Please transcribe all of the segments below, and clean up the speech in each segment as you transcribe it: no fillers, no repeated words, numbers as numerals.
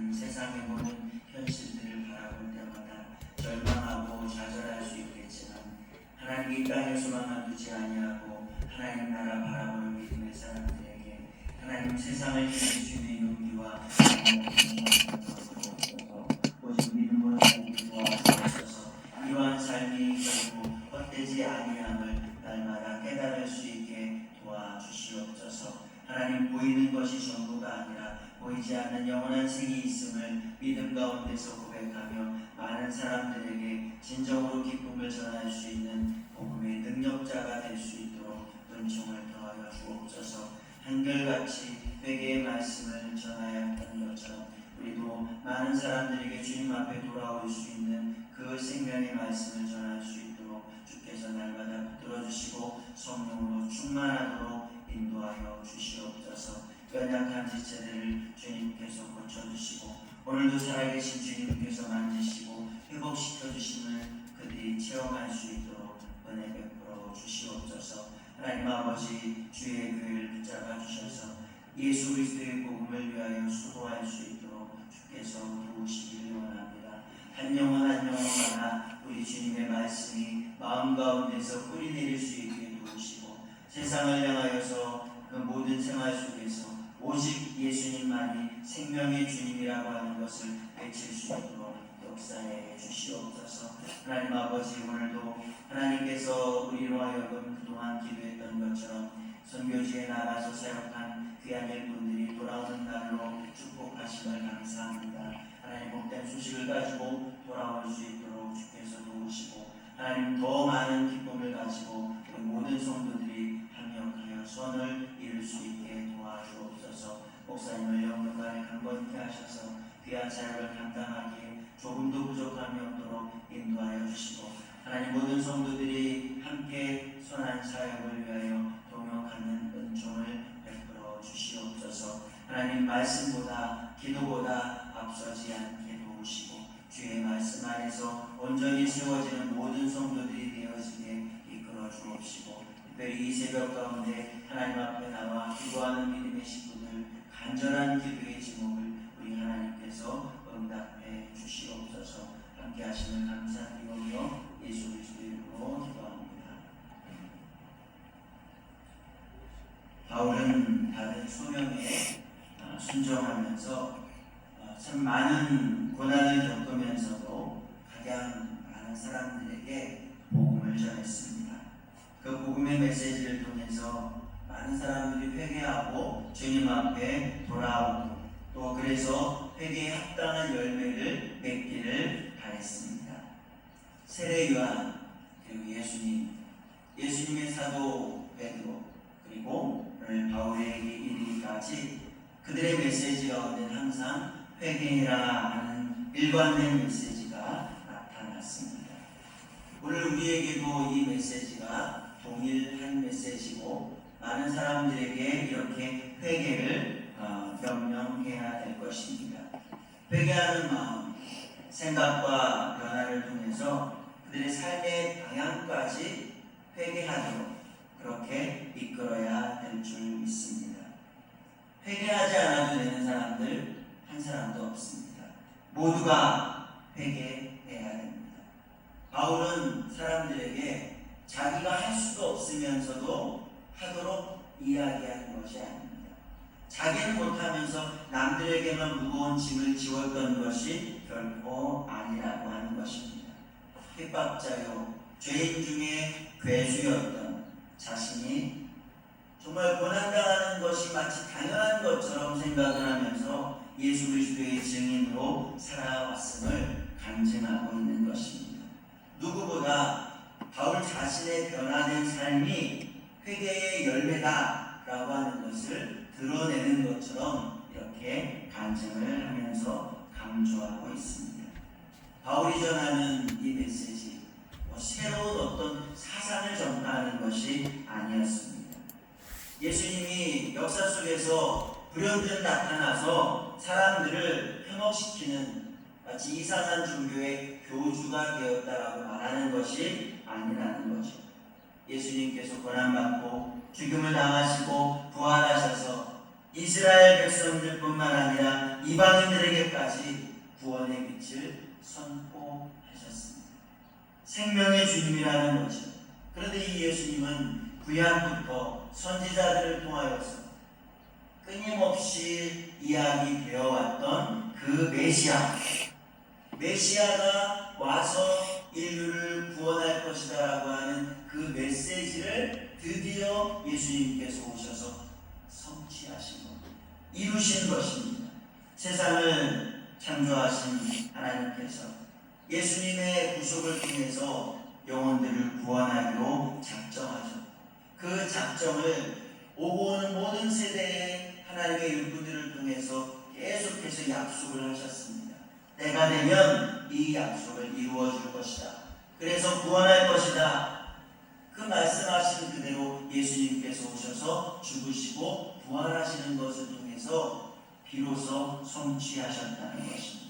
하나님, 세상에 보는 현실들을 바라볼 때마다 절망하고 좌절할 수 있겠지만 하나님 이 땅에 소망을 두지 아니하고 하나님 나라 바라보는 믿음의 사람들에게 하나님 세상을 이길 수 있는 용기와 오직 믿음으로 살기 도와주옵소서. 이러한 삶이 결국 헛되지 아니함을 날마다 깨달을 수 있게 도와주시옵소서. 하나님 보이는 것이 전부가 아니라 보이지 않는 영원한 생이 있음을 믿음 가운데서 고백하며 많은 사람들에게 진정으로 기쁨을 전할 수 있는 복음의 능력자가 될 수 있도록 은총을 더하여 주옵소서. 한결같이 회개의 말씀을 전하여 했던 것처럼 우리도 많은 사람들에게 주님 앞에 돌아올 수 있는 그 생명의 말씀을 전할 수 있도록 주께서 날마다 붙들어 주시고 성령으로 충만하도록 인도하여 주시옵소서. 연약한 지체들을 주님께서 고쳐주시고 오늘도 살아계신 주님께서 만지시고 회복시켜 주심을 그들이 체험할 수 있도록 은혜 베풀어 주시옵소서. 하나님 아버지, 주의 교회를 붙잡아 주셔서 예수 그리스도의 복음을 위하여 수고할 수 있도록 주께서 도우시기를 원합니다. 한 영혼 한 영혼마다 우리 주님의 말씀이 마음 가운데서 뿌리내릴 수 있게 도우시고 세상을 향하여서 그 모든 생활 속에서 오직 예수님만이 생명의 주님이라고 하는 것을 외칠 수 있도록 역사해 주시옵소서. 하나님 아버지, 오늘도 하나님께서 우리로 하여금 그동안 기도했던 것처럼 선교지에 나가서 사역한 귀한 일꾼들이 돌아오는 날로 축복하심을 감사합니다. 하나님 복된 소식을 가지고 돌아올 수 있도록 주께서 도우시고 하나님 더 많은 기쁨을 가지고 우리 모든 성도들이 합력하여 선을 이룰 수 있게 도와주옵소서. 목사님을 영육간에 강건케 하셔서 귀한 사역을 감당하기에 조금도 부족함이 없도록 인도하여 주시고 하나님 모든 성도들이 함께 선한 사역을 위하여 동역하는 은총을 베풀어 주시옵소서. 하나님 말씀보다 기도보다 앞서지 않게 도우시고 주의 말씀 안에서 온전히 세워지는 모든 성도들이 되어지게 이끌어 주옵시고 특별히 이 새벽 가운데 하나님 앞에 나와 기도하는 믿음의 식구들 간절한 기도의 제목을 우리 하나님께서 응답해 주시옵소서. 함께 하시는 감사드리며 예수 그리스도의 이름으로 기도합니다. 바울은 받은 소명에 순종하면서 참 많은 고난을 겪으면서도 가장 많은 사람들에게 복음을 전했습니다. 그 복음의 메시지를 통해서 많은 사람들이 회개하고 주님 앞에 돌아오고 또 그래서 회개에 합당한 열매를 맺기를 바랬습니다. 세례 요한 그리고 예수님의 사도 베드로 그리고 오늘 바울에게 이르기까지 그들의 메시지 가운데 항상 회개해라 하는 일관된 메시지가 나타났습니다. 오늘 우리에게도 이 메시지가 동일한 메시지고 많은 사람들에게 이렇게 회개를 명령해야 될 것입니다. 회개하는 마음, 생각과 변화를 통해서 그들의 삶의 방향까지 회개하도록 그렇게 이끌어야 될 줄 믿습니다. 회개하지 않아도 되는 사람들 한 사람도 없습니다. 모두가 회개해야 됩니다. 바울은 사람들에게 자기가 할 수도 없으면서도 하도록 이야기하는 것이 아닙니다. 자기는 못하면서 남들에게만 무거운 짐을 지웠던 것이 결코 아니라고 하는 것입니다. 핍박자요, 죄인 중에 괴수였던 자신이 정말 고난당하는 것이 마치 당연한 것처럼 생각을 하면서 예수 그리스도의 증인으로 살아왔음을 간증하고 있는 것입니다. 누구보다 바울 자신의 변화된 삶이 회개의 열매다라고 하는 것을 드러내는 것처럼 이렇게 간증을 하면서 강조하고 있습니다. 바울이 전하는 이 메시지, 새로운 어떤 사상을 전파하는 것이 아니었습니다. 예수님이 역사 속에서 불현듯 나타나서 사람들을 현혹시키는 마치 이상한 종교의 교주가 되었다라고 말하는 것이 아니라는 거죠. 예수님께서 고난받고 죽음을 당하시고 부활하셔서 이스라엘 백성들뿐만 아니라 이방인들에게까지 구원의 빛을 선포하셨습니다. 생명의 주님이라는 거죠. 그런데 이 예수님은 구약부터 선지자들을 통하여서 끊임없이 이야기되어왔던 그 메시아가 와서 인류를 구원할 것이다라고 하는 그 메시지를 드디어 예수님께서 오셔서 성취하신 겁니다. 이루신 것입니다. 세상을 창조하신 하나님께서 예수님의 구속을 통해서 영혼들을 구원하기로 작정하셨고, 그 작정을 오고 오는 모든 세대의 하나님의 일꾼들을 통해서 계속해서 약속을 하셨습니다. 때가 되면 이 약속을 이루어 줄 것이다. 그래서 구원할 것이다. 그 말씀하신 그대로 예수님께서 오셔서 죽으시고 부활하시는 것을 통해서 비로소 성취하셨다는 것입니다.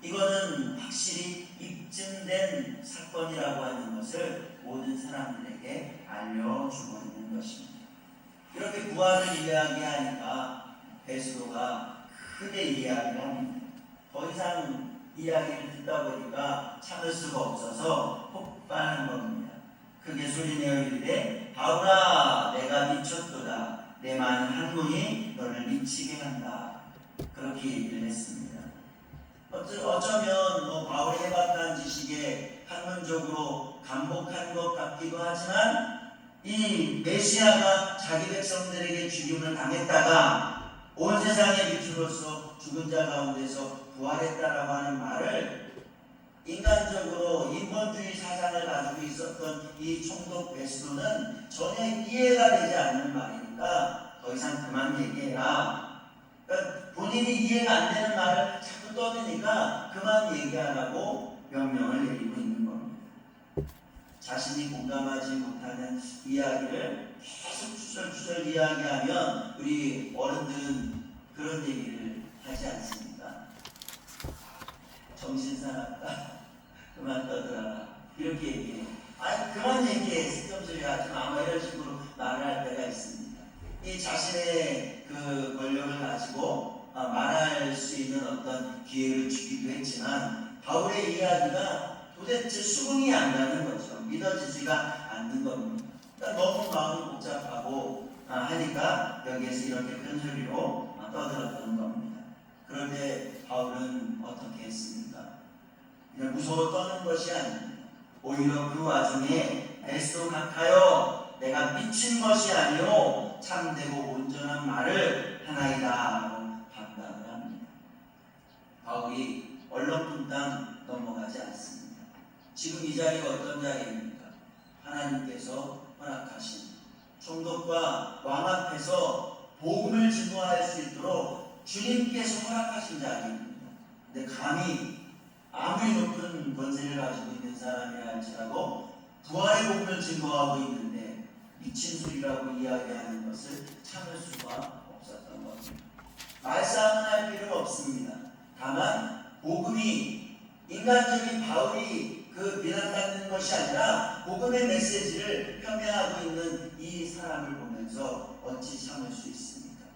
이거는 확실히 입증된 사건이라고 하는 것을 모든 사람들에게 알려주고 있는 것입니다. 이렇게 부활을 이야기하니까 베드로가 크게 이야기를 합니다. 더 이상 이야기를 듣다 보니까 참을 수가 없어서 폭발한 겁니다. 크게 소리내어 이르되 바울아 내가 미쳤도다. 내 많은 학문이 너를 미치게 한다. 그렇게 얘기를 했습니다. 어쩌면 바울의 해박한 지식에 학문적으로 감복한 것 같기도 하지만, 이 메시아가 자기 백성들에게 죽임을 당했다가 온 세상의 빛으로서 죽은 자 가운데서 부활했다라고 하는 말을 인간적으로 인본주의 사상을 가지고 있었던 이 총독 베스도는 전혀 이해가 되지 않는 말이니까 더 이상 그만 얘기해라. 그러니까 본인이 이해가 안 되는 말을 자꾸 떠드니까 그만 얘기하라고 명령을 내리고 있는 겁니다. 자신이 공감하지 못하는 이야기를 계속 추설추설 이야기하면 우리 어른들은 그런 얘기를 하지 않습니까? 정신 사납다. 그만 떠들어라. 이렇게 얘기해요. 아니 그만 얘기해. 쓸데없이 하지 마. 이런 식으로 말을 할 때가 있습니다. 이 자신의 그 권력을 가지고 말할 수 있는 어떤 기회를 주기도 했지만, 바울의 이야기가 도대체 수긍이 안 가는 거죠. 믿어지지가 않는 겁니다. 그러니까 너무 마음이 복잡하고 하니까 여기에서 이렇게 큰 소리로 떠들었던 겁니다. 그런데 바울은 어떻게 했습니까? 그냥 무서워 떠는 것이 아닙니다. 오히려 그 와중에 베스도 같아요. 내가 미친 것이 아니요 참되고 온전한 말을 하나이다 라고 답답을 합니다. 바울이 얼렁뚱땅 넘어가지 않습니다. 지금 이 자리가 어떤 자리입니까? 하나님께서 허락하신 총독과 왕 앞에서 복음을 증거할 수 있도록 주님께서 허락하신 자리입니다. 근데 감히 아무리 높은 권세를 가지고 있는 사람이라 할지라도 부활의 복음을 증거하고 있는데 미친 소리라고 이야기하는 것을 참을 수가 없었던 겁니다. 말싸움은 할 필요는 없습니다. 다만 복음이 인간적인 바울이 그 비난받는 것이 아니라 복음의 메시지를 폄훼하고 있는 이 사람을 보면서 어찌 참을 수 있습니까?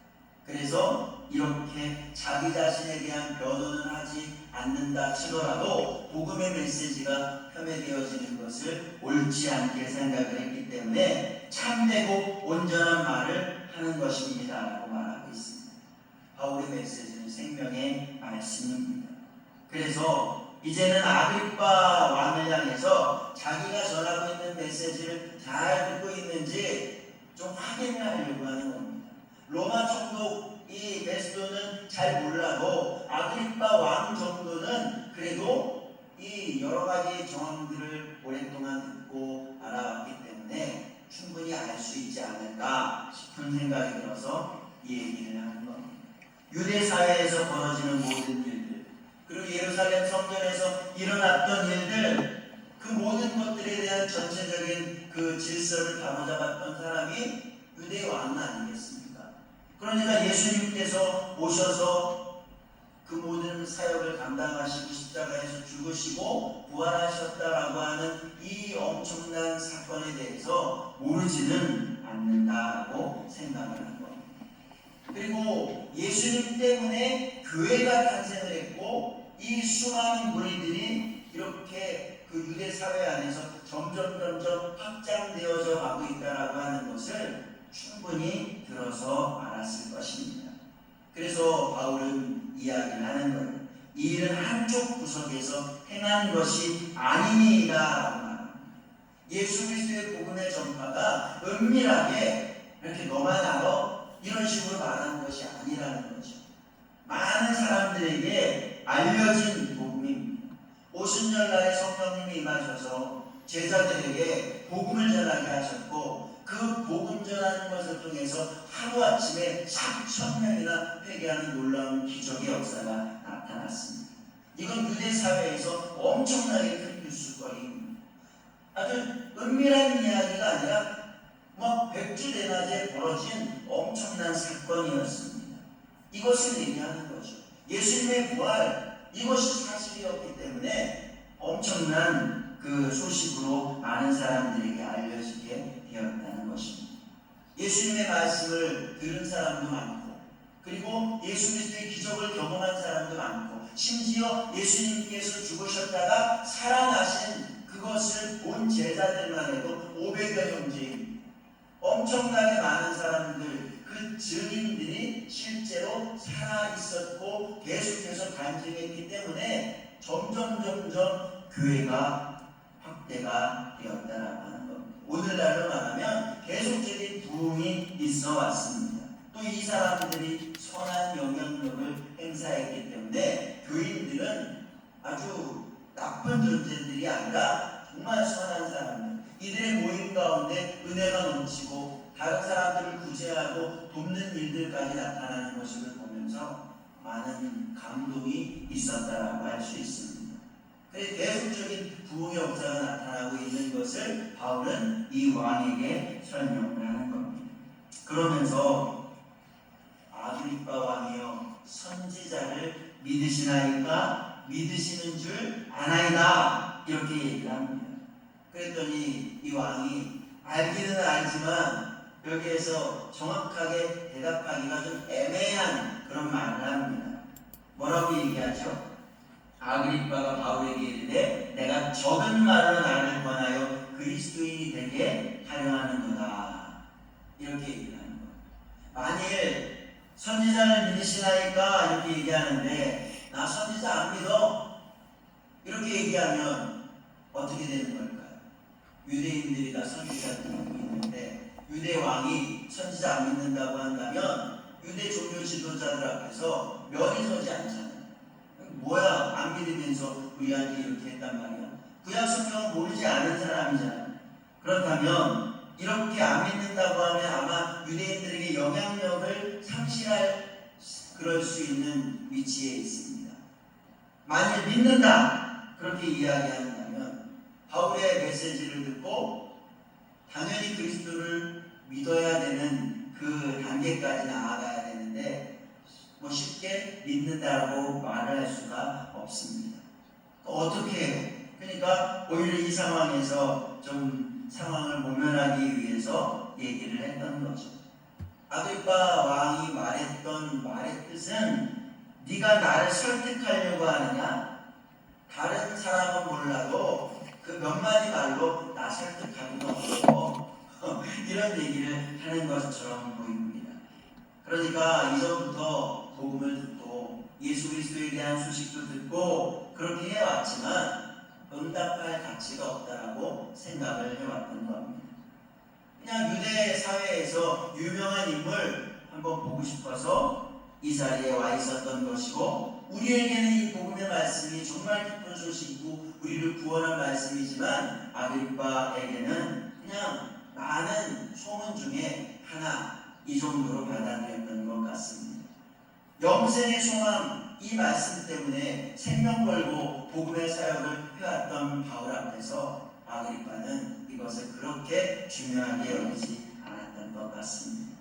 그래서 이렇게 자기 자신에 대한 변호는 하지 않는다 치더라도 복음의 메시지가 폄훼되어지는 것을 옳지 않게 생각을 했기 때문에 참되고 온전한 말을 하는 것입니다 라고 말하고 있습니다. 바울의 메시지는 생명의 말씀입니다. 그래서 이제는 아그리빠 왕을 향해서 자기가 전하고 있는 메시지를 잘 듣고 있는지 좀 확인을 하려고 하는 겁니다. 로마 총독 이 베스도는 잘 몰라도 아그리빠 왕 정도는 그래도 이 여러 가지 정황들을 오랫동안 듣고 알아왔기 때문에 충분히 알 수 있지 않을까 싶은 생각이 들어서 이 얘기를 하는 겁니다. 유대 사회에서 벌어지는 모든 일들, 그리고 예루살렘 성전에서 일어났던 일들, 그 모든 것들에 대한 전체적인 그 질서를 바로잡았던 사람이 유대 왕 아니겠습니까? 그러니까 예수님께서 오셔서 그 모든 사역을 감당하시고 십자가에서 죽으시고 부활하셨다라고 하는 이 엄청난 사건에 대해서 모르지는 않는다라고 생각을 한 겁니다. 그리고 예수님 때문에 교회가 탄생을 했고 이 수많은 무리들이 이렇게 그 유대 사회 안에서 점점 확장되어져 가고 있다라고 하는 것을 충분히 들어서 알았을 것입니다. 그래서 바울은 이야기를 하는 거예요. 이 일은 한쪽 구석에서 행한 것이 아니니이다. 예수 그리스도의 복음의 전파가 은밀하게 이렇게 너만 알아 이런 식으로 말하는 것이 아니라는 거죠. 많은 사람들에게 알려진 복음입니다. 오순절날에 성령님이 임하셔서 제자들에게 복음을 전하게 하셨고 그 복음 전하는 것을 통해서 하루아침에 4,000명이나 회개하는 놀라운 기적의 역사가 나타났습니다. 이건 유대 사회에서 엄청나게 큰 뉴스거리입니다. 아주 은밀한 이야기가 아니라 백주대낮에 벌어진 엄청난 사건이었습니다. 이것을 얘기하는 거죠. 예수님의 부활, 이것이 사실이었기 때문에 엄청난 그 소식으로 많은 사람들에게 알려지게 되었다는 것입니다. 예수님의 말씀을 들은 사람도 많고, 그리고 예수 그리스도의 기적을 경험한 사람도 많고, 심지어 예수님께서 죽으셨다가 살아나신 그것을 본 제자들만 해도 500여 형제입니다. 엄청나게 많은 사람들, 그 증인들이 실제로 살아있었고 계속해서 간증했기 때문에 점점 교회가 확대가 되었다라고 하는 것. 오늘날로 말하면 계속적인 부흥이 있어 왔습니다. 또 이 사람들이 선한 영향력을 행사했기 때문에 교인들은 아주 나쁜 존재들이 아니라 정말 선한 사람들, 이들의 모임 가운데 은혜가 넘치고 다른 사람들을 구제하고 돕는 일들까지 나타나는 모습을 보면서 많은 감동이 있었다라고 할 수 있습니다. 그래서 계속적인 부흥의 역사가 나타나고 있는 것을 바울은 이 왕에게 설명을 하는 겁니다. 그러면서 아그리빠 왕이여 선지자를 믿으시나이까 믿으시는 줄 아나이다 이렇게 얘기를 합니다. 그랬더니 이 왕이 알기는 알지만 여기에서 정확하게 대답하기가 좀 애매한 그런 말을 합니다. 뭐라고 얘기하죠? 아그리빠가 바울에게 이르되 내가 적은 말로 나를 권하여 그리스도인이 되게 하려 하는도다 이렇게 얘기를 하는 거예요. 만일 선지자를 믿으시나이까 이렇게 얘기하는데 나 선지자 안 믿어 이렇게 얘기하면 어떻게 되는 걸까요? 유대인들이 다 선지자를 믿고 있는데 유대 왕이 선지자 안 믿는다고 한다면 유대 종교 지도자들 앞에서 면이 서지 않잖아요. 뭐야 안 믿으면서 우리한테 이렇게 했단 말이야. 구약 성경을 모르지 않은 사람이잖아요. 그렇다면 이렇게 안 믿는다고 하면 아마 유대인들에게 영향력을 상실할 그럴 수 있는 위치에 있습니다. 만일 믿는다 그렇게 이야기한다면 바울의 메시지를 듣고 당연히 그리스도를 믿어야 되는 그 단계까지 나아가야 되는데 쉽게 믿는다고 말을 할 수가 없습니다. 어떻게 해요? 그러니까 오히려 이 상황에서 좀 상황을 모면하기 위해서 얘기를 했던 거죠. 아그리빠 왕이 말했던 말의 뜻은 네가 나를 설득하려고 하느냐? 다른 사람은 몰라도 그 몇 마디 말로 나 설득하기는 어려워 이런 얘기를 하는 것처럼 보입니다. 그러니까 이전부터 복음을 듣고 예수 그리스도에 대한 소식도 듣고 그렇게 해왔지만 응답할 가치가 없다라고 생각을 해왔던 겁니다. 그냥 유대 사회에서 유명한 인물 한번 보고 싶어서 이 자리에 와 있었던 것이고 우리에게는 이 복음의 말씀이 정말 기쁜 소식이고 우리를 구원한 말씀이지만 아그리빠에게는 그냥 많은 소문 중에 하나 이 정도로 받아들였던 것 같습니다. 영생의 소망 이 말씀 때문에 생명 걸고 복음의 사역을 해왔던 바울 앞에서 아그리빠는 이것을 그렇게 중요하게 여기지 않았던 것 같습니다.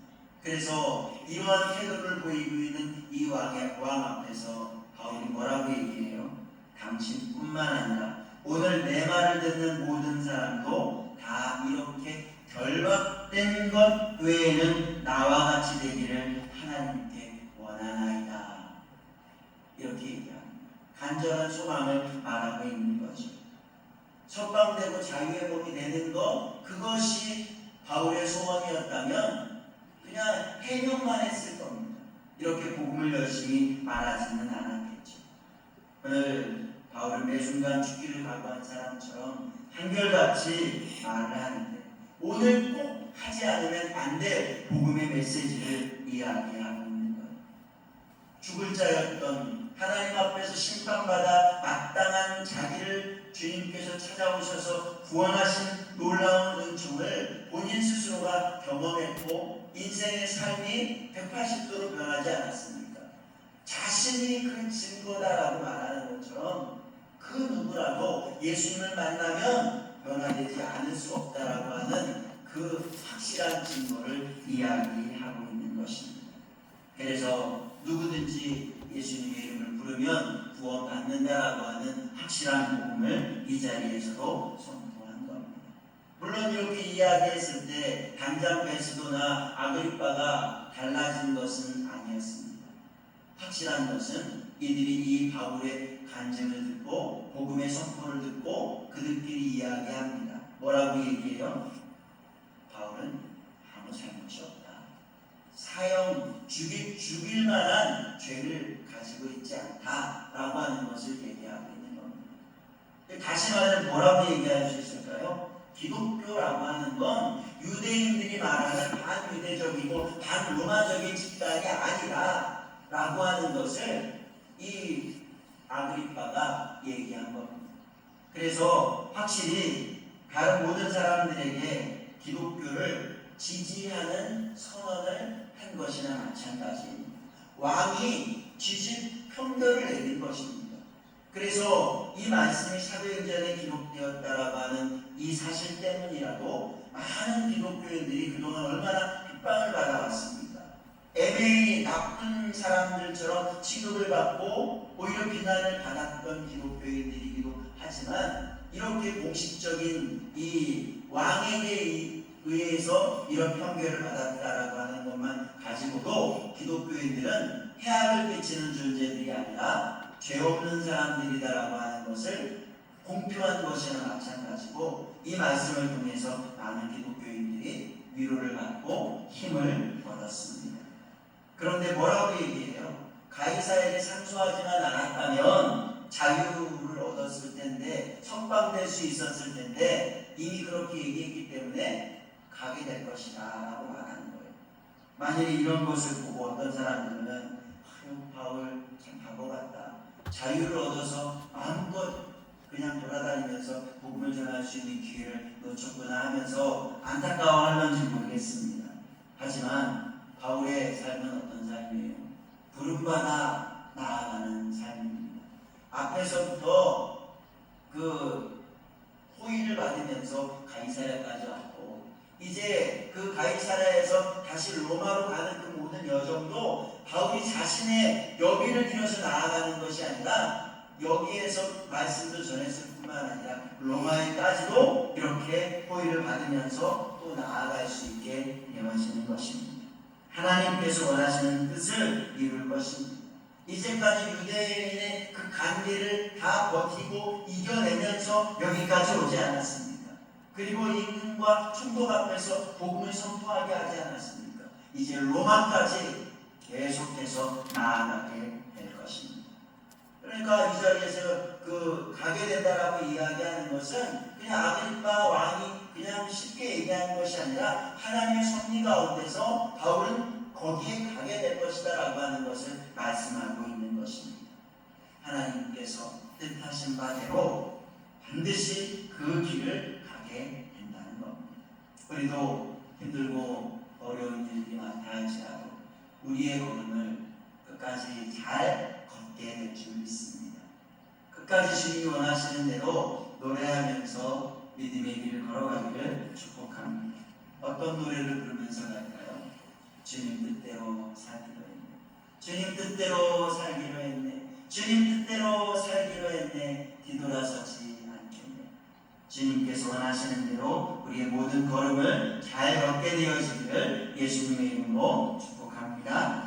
그래서 이러한 태도를 보이고 있는 이 왕 앞에서 바울이 뭐라고 얘기해요? 당신뿐만 아니라 오늘 내 말을 듣는 모든 사람도 다 이렇게 결박된 것 외에는 나와 같이 되기를 하나님 간절한 소망을 말하고 있는 거죠. 석방되고 자유의 몸이 되는 것, 그것이 바울의 소원이었다면 그냥 해명만 했을 겁니다. 이렇게 복음을 열심히 말하지는 않았겠죠. 오늘 바울은 매 순간 죽기를 각오한 사람처럼 한결같이 말을 하는데 오늘 꼭 하지 않으면 안 될 복음의 메시지를 이야기하고 있는 거예요. 죽을 자였던 하나님 앞에서 심판받아 마땅한 자기를 주님께서 찾아오셔서 구원하신 놀라운 은총을 본인 스스로가 경험했고 인생의 삶이 180도로 변하지 않았습니까? 자신이 그 증거다라고 말하는 것처럼 그 누구라도 예수님을 만나면 변화되지 않을 수 없다라고 하는 그 확실한 증거를 이야기하고 있는 것입니다. 그래서 누구든지 예수님의 이름을 부르면 구원받는다라고 하는 확실한 복음을 이 자리에서도 선포한 겁니다. 물론 이렇게 이야기했을 때 당장 베스도나 아그리빠가 달라진 것은 아니었습니다. 확실한 것은 이들이 이 바울의 간증을 듣고 복음의 선포를 듣고 그들끼리 이야기합니다. 뭐라고 얘기해요? 바울은 아무 잘못이 없다. 사형 죽일 만한 죄를 가지고 있지 않다라고 하는 것을 얘기하고 있는 겁니다. 다시 말하면 뭐라고 얘기할 수 있을까요? 기독교라고 하는 건 유대인들이 말하는 반유대적이고 반로마적인 집단이 아니라 라고 하는 것을 이 아그리빠가 얘기한 겁니다. 그래서 확실히 다른 모든 사람들에게 기독교를 지지하는 선언을 한 것이나 마찬가지입니다. 왕이 지식 평결을 내린 것입니다. 그래서 이 말씀이 사도행전에 기록되었다라고 하는 이 사실 때문이라도 많은 기독교인들이 그동안 얼마나 핍박을 받아왔습니다. 애매히 나쁜 사람들처럼 취급을 받고 오히려 비난을 받았던 기독교인들이기도 하지만 이렇게 공식적인 이 왕에게 의해서 이런 편견을 받았다라고 하는 것만 가지고도 기독교인들은 해악을 끼치는 존재들이 아니라 죄 없는 사람들이다라고 하는 것을 공표한 것이나 마찬가지고 이 말씀을 통해서 많은 기독교인들이 위로를 받고 힘을 얻었습니다. 그런데 뭐라고 얘기해요? 가이사에게 상소하지만 않았다면 자유를 얻었을 텐데 석방될 수 있었을 텐데 이미 그렇게 얘기했기 때문에 가게 될 것이다 라고 말하는 거예요. 만약에 이런 것을 보고 어떤 사람들은 아유 바울 참 바보 같다. 자유를 얻어서 마음껏 그냥 돌아다니면서 복음을 전할 수 있는 기회를 놓쳤구나 하면서 안타까워할는지 모르겠습니다. 하지만 바울의 삶은 어떤 삶이에요? 부름받아 나아가는 삶입니다. 앞에서부터 그 호의를 받으면서 가이사랴까지 왔고 이제 그 가이사랴에서 다시 로마로 가는 그 모든 여정도 바울이 자신의 여기를 이뤄서 나아가는 것이 아니라 여기에서 말씀도 전했을 뿐만 아니라 로마에까지도 이렇게 호의를 받으면서 또 나아갈 수 있게 명하시는 것입니다. 하나님께서 원하시는 뜻을 이룰 것입니다. 이제까지 유대인의 그 관계를 다 버티고 이겨내면서 여기까지 오지 않았습니까? 그리고 임금과 총독 앞에서 복음을 선포하게 하지 않았습니까? 이제 로마까지 계속해서 나아가게 될 것입니다. 그러니까 이 자리에서 그 가게 된다라고 이야기하는 것은 그냥 아그리빠 왕이 그냥 쉽게 얘기하는 것이 아니라 하나님의 섭리 가운데서 바울은 거기에 가게 될 것이다 라고 하는 것을 말씀하고 있는 것입니다. 하나님께서 뜻하신 바대로 반드시 그 길을 가게 된다는 겁니다. 우리도 힘들고 어려운 일이 많다 할지라도 우리의 걸음을 끝까지 잘 걷게 될 줄 믿습니다. 끝까지 주님이 원하시는 대로 노래하면서 믿음의 길을 걸어가기를 축복합니다. 어떤 노래를 부르면서 갈까요? 주님 뜻대로 살기로 했네. 주님 뜻대로 살기로 했네. 주님 뜻대로 살기로 했네. 뒤돌아서지 않겠네. 주님께서 원하시는 대로 우리의 모든 걸음을 잘 걷게 되어지기를 예수님의 이름으로 축복합니다.